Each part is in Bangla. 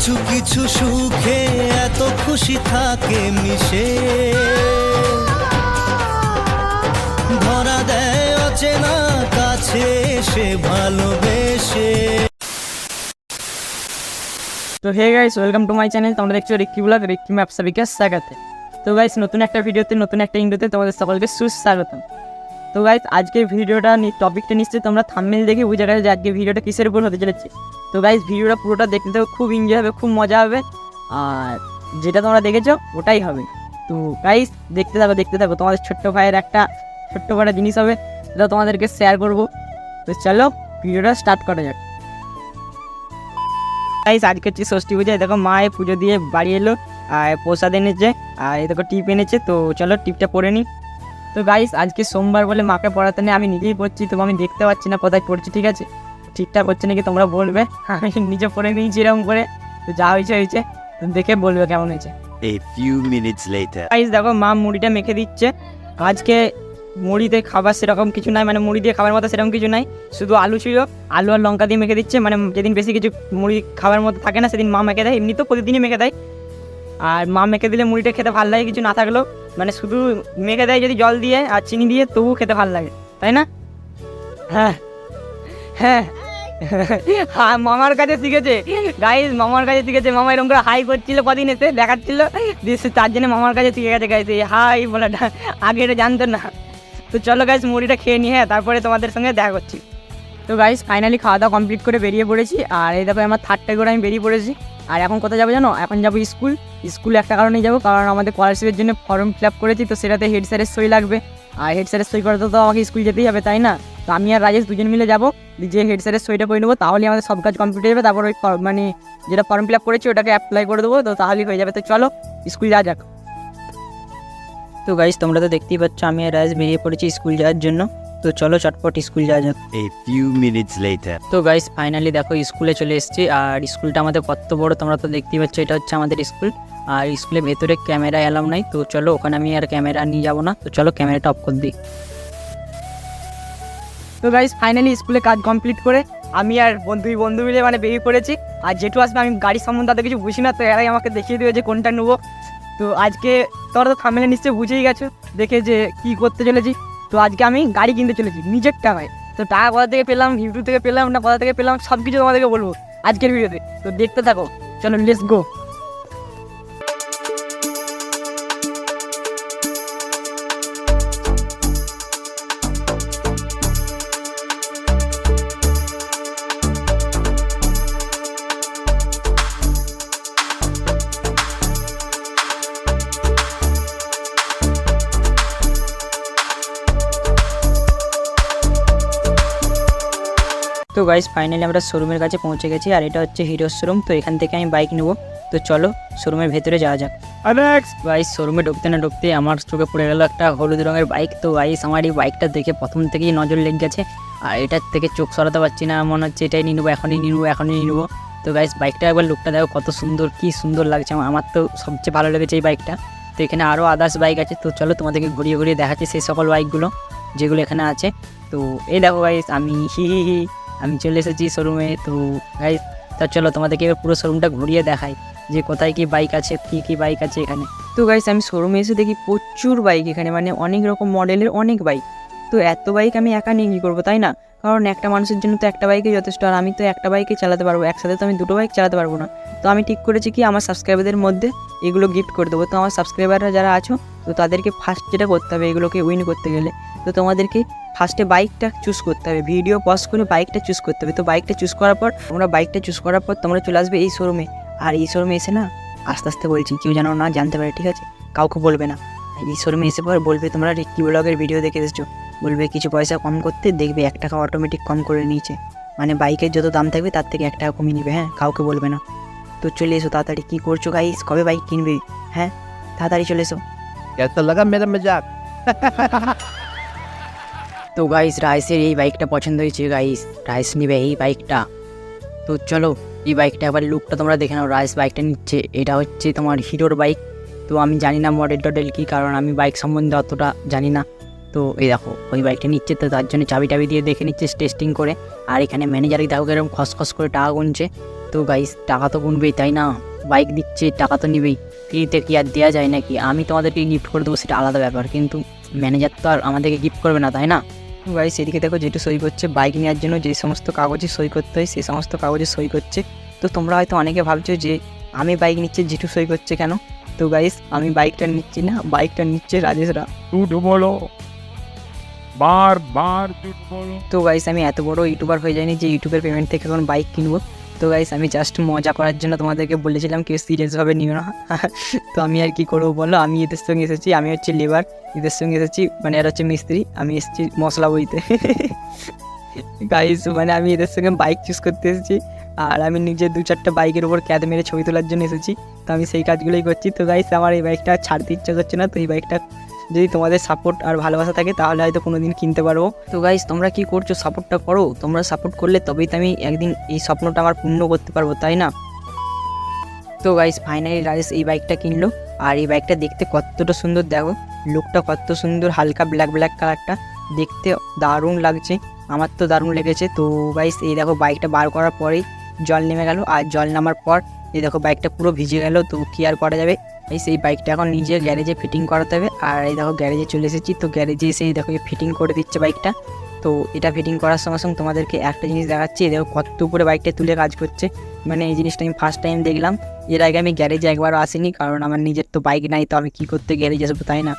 কিছু কিছু সুখে এত খুশি থাকে মিশে, ধরা দেয় অচেনা কাছে এসে ভালোবেসে। তো hey guys, welcome to my channel. তোমরা দেখছো রিক্কি ব্লগ, রিক্কি ম্যাপ সবিকা স্বাগত। তো গাইস, নতুন একটা ভিডিওতে, নতুন একটা ইন্ডোতে তোমাদের সকলকে সুস্বাগতম। তো গাইস, আজকের ভিডিওটা টপিকটা নিশ্চয়ই তোমরা থাম্বনেল দেখে বুঝে গেছো যে আজকে ভিডিওটা কিসের উপর হতে চলেছে। তো গাইস, ভিডিওটা পুরোটা দেখতে থাকো, খুব এনজয় হবে, খুব মজা হবে, আর যেটা তোমরা দেখেছো ওটাই হবে। তো গাইস, দেখতে থাকো তোমাদের ছোট্ট ভাইয়ের একটা ছোট্ট বড় জিনিস হবে, সেটা তোমাদেরকে শেয়ার করবো। তো চলো ভিডিওটা স্টার্ট করা যাক। গাইস, আজকে হচ্ছে ষষ্ঠী পূজা। দেখো মা পুজো দিয়ে বাড়ি এলো, আর প্রসাদ এনেছে, আর এই দেখো টিপ এনেছে। তো চলো টিপটা পরে নিই। তো গাইস, আজকে সোমবার বলে মাকে পড়াতে নেই, আমি নিজেই পড়ছি। তো আমি দেখতে পাচ্ছি না কোথায় পড়ছি, ঠিক আছে? ঠিকঠাক হচ্ছে নাকি তোমরা বলবে, আমি নিজে পড়ে নিয়েছি এরকম করে। তো যা হয়েছে তো দেখে বলবে কেমন হয়েছে। A few minutes later. Guys দেখো, মা মুড়িটা মেখে দিচ্ছে। আজকে মুড়িতে খাবার সেরকম কিছু নাই, মানে মুড়ি দিয়ে খাবার মতো সেরকম কিছু নাই, শুধু আলু ছিল, আলু আর লঙ্কা দিয়ে মেখে দিচ্ছে। মানে যেদিন বেশি কিছু মুড়ি খাবার মতো থাকে না, সেদিন মা মেখে দেয়। এমনি তো প্রতিদিনই মেখে দেয়, আর মা মেখে দিলে মুড়িটা খেতে ভালো লাগে, কিছু না থাকলেও। মানে শুধু মেখে দেয় যদি জল দিয়ে আর চিনি দিয়ে, তবুও খেতে ভালো লাগে, তাই না? হ্যাঁ হ্যাঁ হ্যাঁ, মামার কাছে শিখেছে গাইস, মামার কাছে শিখেছে। মামা এরকম করে হাই করছিল কদিন, এসে দেখাচ্ছিল, দিয়ে তার জন্য মামার কাছে শিখে গেছে গাইস এই হাই বলাটা। আগে এটা জানতো না। তো চলো গাইস, মুড়িটা খেয়ে নিয়ে তারপরে তোমাদের সঙ্গে দেখা করছি। তো গাইস, ফাইনালি খাওয়া দাওয়া কমপ্লিট করে বেরিয়ে পড়েছি, আর এই দেখো আমার থার্ডটা করে আমি বেরিয়ে পড়েছি। আর এখন কোথায় যাবো জানো? এখন যাবো স্কুলে। একটা কারণেই যাবো, কারণ আমাদের স্কলারশিপের জন্য ফর্ম ফিল আপ করেছি, তো সেটাতে হেড স্যারের সই লাগবে। আর হেড স্যারের সই করতে তো আমাকে স্কুল যেতেই হবে, তাই না? তো আমি আর রাজেশ দুজন মিলে যাবো, যে হেড স্যারের সইটা করে নেবো, তাহলেই আমাদের সব কাজ কমপ্লিট হয়ে যাবে। তারপর ওই মানে যেটা ফর্ম ফিল আপ করেছি ওটাকে অ্যাপ্লাই করে দেবো, তো তাহলেই হয়ে যাবে। তো চলো স্কুল যাওয়া যাক। তো গাইস, তোমরা তো দেখতেই পাচ্ছ আমি আর রাজেশ বেরিয়ে পড়েছি স্কুল যাওয়ার জন্য। তো চলো চটপট স্কুল যাওয়া যাক। A few minutes later. তো গাইস, ফাইনালি দেখো স্কুলে চলে এসেছি। আর স্কুলটা আমাদের কত বড় তোমরা তো দেখতেই পাচ্ছ, এটা হচ্ছে আমাদের স্কুল। আর স্কুলের ভেতরে ক্যামেরা অ্যালাউ নাই, তো চলো ওখানে আমি আর ক্যামেরা নিয়ে যাবো না। তো চলো ক্যামেরাটা অফ করে দিই। তো গাইস, ফাইনালি স্কুলে কাজ কমপ্লিট করে আমি আর বন্ধু মিলে মানে বেরিয়ে পড়েছি। আর যেটু আসবে, আমি গাড়ির সম্বন্ধে তো কিছু বুঝি না, তো এরাই আমাকে দেখিয়ে দেবে যে কোনটা নেবো। তো আজকে তোমরা তো থাম্বনেলে নিশ্চয়ই বুঝেই গেছো দেখে যে কী করতে চলেছি। তো আজকে আমি গাড়ি কিনতে চলেছি নিজের টাকায়। তো টাকা কোথা থেকে পেলাম, ইউটিউব থেকে পেলাম না কোথা থেকে পেলাম, সব কিছু তোমাদেরকে বলবো আজকের ভিডিওতে। তো দেখতে থাকো, চলো লেটস গো। তো গাইস, ফাইনালি আমরা শোরুমের কাছে পৌঁছে গেছি, আর এটা হচ্ছে হিরোর শোরুম। তো এখান থেকে আমি বাইক নেবো। তো চলো শোরুমের ভেতরে যাওয়া যাক। গাইস, শোরুমে ঢুকতে না ঢুকতে আমার চোখে পড়ে গেল একটা হলুদ রঙের বাইক। তো গাইস, আমার এই বাইকটা দেখে প্রথম থেকেই নজর লেগে গেছে, আর এটার থেকে চোখ সরাতে পারছি না। মনে হচ্ছে এটাই নিয়ে নেবো, এখনই নিয়ে নেবো। তো গাইস, বাইকটা একবার লুকটা দেখো, কত সুন্দর, কি সুন্দর লাগছে। আমার তো সবচেয়ে ভালো লেগেছে এই বাইকটা। তো এখানে আরও আদার্স বাইক আছে, তো চলো তোমাদেরকে ঘুরিয়ে দেখাচ্ছি সেই সকল বাইকগুলো যেগুলো এখানে আছে। তো এই দেখো গাইস, আমি চলে এসেছি শোরুমে। তো গাইস, তা চলো তোমাদেরকে এবার পুরো শোরুমটা ঘুরিয়ে দেখাই যে কোথায় কি বাইক আছে, কি বাইক আছে এখানে। তো গাইস, আমি শোরুমে এসে দেখি প্রচুর বাইক এখানে, মানে অনেক রকম মডেলের অনেক বাইক। তো এত বাইক আমি একা নিয়ে কী করবো, তাই না? কারণ একটা মানুষের জন্য তো একটা বাইকই যথেষ্ট, আর আমি তো একটা বাইকে চালাতে পারবো, একসাথে তো আমি দুটো বাইক চালাতে পারবো না। তো আমি ঠিক করেছি কি, আমার সাবস্ক্রাইবারদের মধ্যে এগুলো গিফট করে দেবো। তো আমার সাবস্ক্রাইবাররা যারা আছো, তো তাদেরকে ফার্স্ট যেটা করতে হবে এগুলোকে উইন করতে গেলে, তো তোমাদেরকে ফার্স্টে বাইকটা চুজ করতে হবে, ভিডিও পজ করে বাইকটা চুজ করতে হবে। তো বাইকটা চুজ করার পর তোমরা চলে আসবে এই শোরুমে। আর এই শোরুমে এসে না, আস্তে আস্তে বলছি, কেউ যেন না জানতে পারে, ঠিক আছে? কাউকে বলবে না। এই শোরুমে এসে পর বলবে তোমরা রিক্কি ব্লগের ভিডিও দেখে এসেছো, বলবে কিছু পয়সা কম করতে, দেখবে 1 টাকা অটোমেটিক কম করে নিয়েছে। মানে বাইকের যত দাম থাকবে তার থেকে 1 টাকা কমিয়ে নিবে, হ্যাঁ? কাউকে বলবে না। তো চলে এসো তাড়াতাড়ি। কী করছো গাইস? কবে বাইক কিনবে? হ্যাঁ, তাড়াতাড়ি চলে এসো। कैसा लगा मेरा मजाक? তো গাইস, রাইসের এই বাইকটা পছন্দ হয়েছে গাইস, রাইস নেবে এই বাইকটা। তো চলো এই বাইকটা একবার লুকটা তোমরা দেখে নাও। রাইস বাইকটা নিচ্ছে, এটা হচ্ছে তোমার হিরোর বাইক। তো আমি জানি না মডেল টডেল কী, কারণ আমি বাইক সম্বন্ধে অতটা জানি না। তো এই দেখো ওই বাইকটা নিচ্ছে, তো তার জন্য চাবি দিয়ে দেখে নিচ্ছে টেস্টিং করে। আর এখানে ম্যানেজারই দেখো এরকম খসখস করে টাকা গুনছে। তো গাইস টাকা তো গুনবেই তাই না, বাইক দিচ্ছে টাকা তো নেবেই, ফ্রিতে কি আর দেওয়া যায় নাকি? আমি তোমাদেরকে গিফট করে দেবো সেটা আলাদা ব্যাপার, কিন্তু ম্যানেজার তো আর আমাদেরকে গিফট করবে না তাই না? গাইস এদিকে দেখো যেটু সই করছে বাইক নেওয়ার জন্য যে সমস্ত কাগজে সই করতে হয় সেই সমস্ত কাগজে সই করছে। তো তোমরা হয়তো অনেকে ভাবছো যে আমি বাইক নিচ্ছি জেঠু সই করছে কেন? তো গাইস আমি বাইকটা নিচ্ছি না, বাইকটা নিচ্ছে রাজেশরা। झूठ बोलो, बार बार झूठ बोलो। তো গাইস আমি এত বড় ইউটিউবার হয়ে যায়নি যে ইউটিউবের পেমেন্ট থেকে এখন বাইক কিনবো। তো গাইস আমি জাস্ট মজা করার জন্য তোমাদেরকে বলেছিলাম কেউ সিরিয়াসভাবে নিও না। তো আমি আর কি করবো বলো, আমি এদের সঙ্গে এসেছি, আমি হচ্ছে লেবার, এদের সঙ্গে এসেছি মানে এরা হচ্ছে মিস্ত্রি, আমি এসেছি মশলা বইতে। গাইস মানে আমি এদের সঙ্গে বাইক চুজ করতে এসেছি, আর আমি নিজে 2-4টা বাইকের উপর ক্যাদ মেরে ছবি তোলার জন্য এসেছি। তো আমি সেই কাজগুলোই করছি। তো গাইস আমার এই বাইকটা ছাড়তে ইচ্ছা করছে না, তো এই বাইকটা যদি তোমাদের সাপোর্ট আর ভালোবাসা থাকে তাহলে হয়তো কোনো দিন কিনতে পারবো। তো গাইস তোমরা কি করছো, সাপোর্টটা করো, তোমরা সাপোর্ট করলে তবেই তো আমি একদিন এই স্বপ্নটা আমার পূর্ণ করতে পারবো তাই না? তো গাইস ফাইনালি রাজেশ এই বাইকটা কিনলো, আর এই বাইকটা দেখতে কতটা সুন্দর দেখো, লুকটা কত সুন্দর, হালকা ব্ল্যাক কালারটা দেখতে দারুণ লাগছে, আমার তো দারুণ লেগেছে। তো গাইস এই দেখো বাইকটা বার করার পরেই জল নেমে গেল, আর জল নামার পর এই দেখো বাইকটা পুরো ভিজে গেল। তো কি আর করা যাবে, এই বাইকটা এখন নিজে গ্যারেজে ফিটিং করাতে হবে। আর এই দেখো গ্যারেজে চলে এসেছি, তো গ্যারেজে এসে এই দেখো ফিটিং করে দিচ্ছে বাইকটা। তো এটা ফিটিং করার সঙ্গে সঙ্গে তোমাদেরকে একটা জিনিস দেখাচ্ছি, দেখো কত উপরে বাইকটা তুলে কাজ করছে, মানে এই জিনিসটা আমি ফার্স্ট টাইম দেখলাম। এর আগে আমি গ্যারেজে একবারও আসিনি, কারণ আমার নিজের তো বাইক নাই, তো আমি কী করতে গ্যারেজে আসবো তাই না?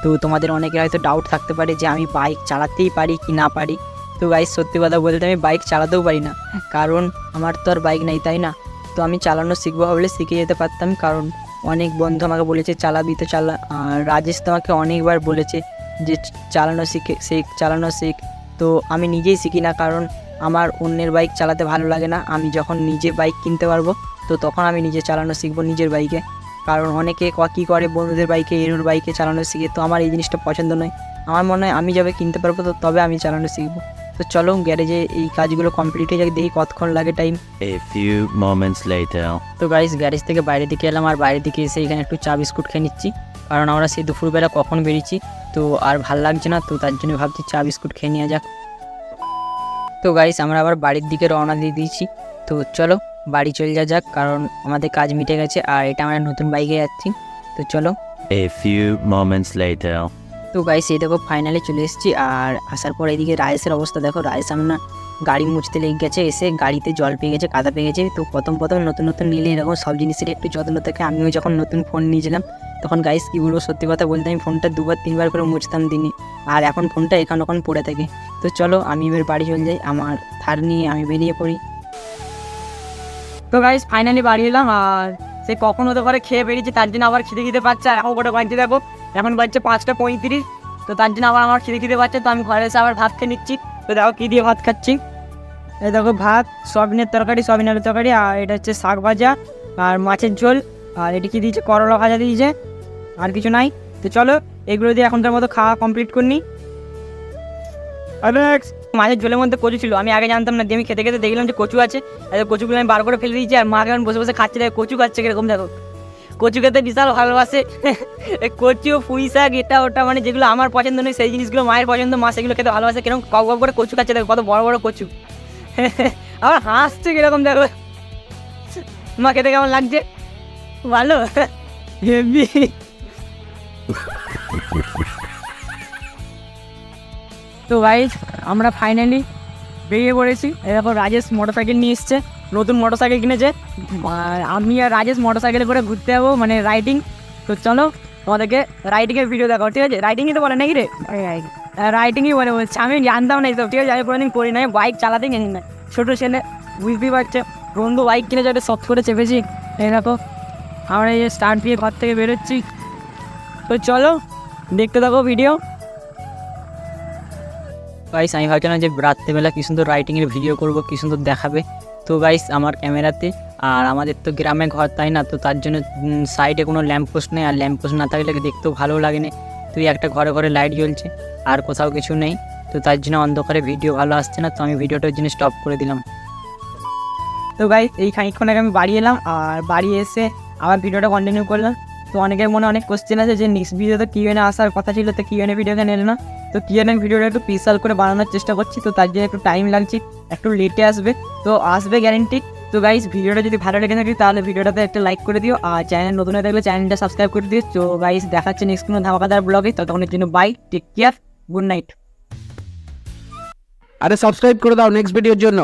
তো তোমাদের অনেকে হয়তো ডাউট থাকতে পারে যে আমি বাইক চালাতেই পারি কি না পারি। তো গাইস সত্যি কথা বলতে আমি বাইক চালাতেও পারি না, কারণ আমার তো আর বাইক নাই তাই না? তো আমি চালানো শিখবো ভাবলে শিখে যেতে পারতাম, কারণ অনেক বন্ধু আমাকে বলেছে চালাবি তো চালা, আর রাজেশ তো আমাকে অনেকবার বলেছে যে চালানো শিখ। তো আমি নিজেই শিখি না, কারণ আমার অন্যের বাইক চালাতে ভালো লাগে না। আমি যখন নিজে বাইক কিনতে পারবো তো তখন আমি নিজে চালানো শিখবো নিজের বাইকে, কারণ অনেকে কী করে বন্ধুদের বাইকে এরোর বাইকে চালানো শিখে, তো আমার এই জিনিসটা পছন্দ নয়। আমার মনে হয় আমি যাবে কিনতে পারবো তো তবে আমি চালানো শিখবো। তো চলো গ্যারেজে এই কাজগুলো কমপ্লিট হয়ে যাক, দেখি কতক্ষণ লাগে time. A few moments later. তো গাইস গ্যারেজ থেকে বাইরের দিকে এলাম, আর বাইরের দিকে এসে এখানে একটু চা বিস্কুট খেয়ে নিচ্ছি, কারণ আমরা সেই দুপুরবেলা কখন বেরিয়েছি তো আর ভাল লাগছে না, তো তার জন্য ভাবছি চা বিস্কুট খেয়ে নেওয়া যাক। তো গাইস আমরা আবার বাড়ির দিকে রওনা দিয়ে দিয়েছি, তো চলো বাড়ি চলে যাক, কারণ আমাদের কাজ মিটে গেছে, আর এটা আমরা নতুন বাইকে যাচ্ছি। তো চলো। A few moments later. তো গাইস এই দেখো ফাইনালি চলে এসেছি, আর আসার পর এইদিকে রায়েসের অবস্থা দেখো, রায়েস আমরা গাড়ি মুছতে লেগে গেছে, এসে গাড়িতে জল পেয়ে গেছে, কাদা পেয়ে গেছে। তো প্রথম নতুন নিলে এরকম সব জিনিসের একটু যত্ন থাকে। আমিও যখন নতুন ফোন নিয়েছিলাম তখন গাইস কী বলবো, সত্যি কথা বলতে আমি ফোনটা 2-3 বার করে মুছতাম দিনে, আর এখন ফোনটা এখন পড়ে থাকে। তো চলো আমি এবার বাড়ি চলে যাই, আমার থার নিয়ে আমি বেরিয়ে পড়ি। তো গাইস ফাইনালি বাড়ি এলাম, আর সে কখন হতে পারে খেয়ে বেরিয়েছে, তার জন্য আবার খিদে পাচ্ছে। আর এখন কটা বাজছে দেখো, এখন বাজছে 5:35, তো তার জন্য আবার আমার খিদে পাচ্ছে। তো আমি ঘরে এসে আবার ভাত খেয়ে নিচ্ছি। তো দেখো কী দিয়ে ভাত খাচ্ছি, এই দেখো ভাত, সয়াবিনের তরকারি, সয়াবিন আলুর তরকারি, আর এটা হচ্ছে শাক ভাজা আর মাছের ঝোল, আর এটি কি দিয়েছে করলা ভাজা দিয়েছে, আর কিছু নাই। তো চলো এগুলো দিয়ে এখনকার মতো খাওয়া কমপ্লিট করিনি। মাছের ঝোলের মধ্যে কচু ছিল, আমি আগে জানতাম না, দিয়ে আমি খেতে দেখলাম যে কচু আছে, আর কচুগুলো আমি বার করে ফেলে দিয়েছি, আর মা এখন বসে খাচ্ছে, দেখো কচু খাচ্ছে কিরকম, দেখো কচু খেতে বিশাল ভালোবাসে। কচু পুঁই শাক এটা ওটা, মানে যেগুলো আমার পছন্দ নয় সেই জিনিসগুলো মায়ের পছন্দ, মা সেগুলো খেতে ভালোবাসে। কিরকম কক করে কচু খাচ্ছে, দেখো কত বড় বড় কচু। আবার হাসছে কিরকম দেখো, মা খেতে কেমন লাগছে, ভালো হেভি। তো গাইস আমরা ফাইনালি বেরিয়ে পড়েছি। এরপর রাজেশ মোটরসাইকেল নিয়ে এসছে, নতুন মোটরসাইকেল কিনেছে, আর আমি আর রাজেশ মোটরসাইকেলে করে ঘুরতে যাবো, মানে রাইডিং। তো চলো তোমাদেরকে রাইডিংয়ের ভিডিও দেখো, ঠিক আছে? রাইডিংই তো বলে নাকি রে, রাইডিংই বলে বলছে, আমি জানতাম না এইসব, ঠিক আছে? আমি কোনোদিন করি না, বাইক চালাতেই জানি না, ছোটো ছেলে বুঝতেই পারছে। বন্ধু বাইক কিনে যাতে শখ করে চেপেছি, এই দেখো আমরা এই স্টার্ট দিয়ে ঘর থেকে বেরোচ্ছি। তো চলো দেখতে থাকো ভিডিও। গাইস আমি ভাবছিলাম যে রাত্রেবেলা কী সুন্দর রাইডিংয়ের ভিডিও করবো, কী সুন্দর দেখাবে। তো গাইস আমার ক্যামেরাতে, আর আমাদের তো গ্রামে ঘর তাই না, তো তার জন্য সাইডে কোনো ল্যাম্পপোস্ট নেই, আর ল্যাম্পপোস্ট না থাকলে দেখতেও ভালো লাগে না। তো একটা ঘরে ঘরে লাইট জ্বলছে, আর কোথাও কিছু নেই, তো তার জন্য অন্ধকারে ভিডিও ভালো আসছে না, তো আমি ভিডিওটার জন্য স্টপ করে দিলাম। তো গাইস এই খানিকক্ষণ আগে আমি বাড়ি এলাম, আর বাড়ি এসে আবার ভিডিওটা কন্টিনিউ করলাম। তো অনেকের মনে অনেক কোশ্চেন আছে যে নেক্সট ভিডিওতে কিউএনএ আসার কথা ছিল, তো কিউএনএ ভিডিও কেন এলো না? তো কিউএনএ ভিডিওটা একটু স্পেশাল করে বানানোর চেষ্টা করছি, তো তার জন্য একটু টাইম লাগছে, একটু লেটে আসবে, তো আসবে গ্যারেন্টি। তো তো গাইস ভিডিওটা যদি ভালো লেগে থাকে তাহলে ভিডিওটাতে একটা লাইক করে দিও, আর চ্যানেল নতুন হয়ে থাকলে চ্যানেলটা সাবস্ক্রাইব করে দিও। তো গাইস দেখাচ্ছে নেক্সট কোনো ধামাকাদার ব্লগে, ততক্ষণের জন্য bye, take care, good night. আরে সাবস্ক্রাইব করে দাও নেক্সট ভিডিওর জন্য।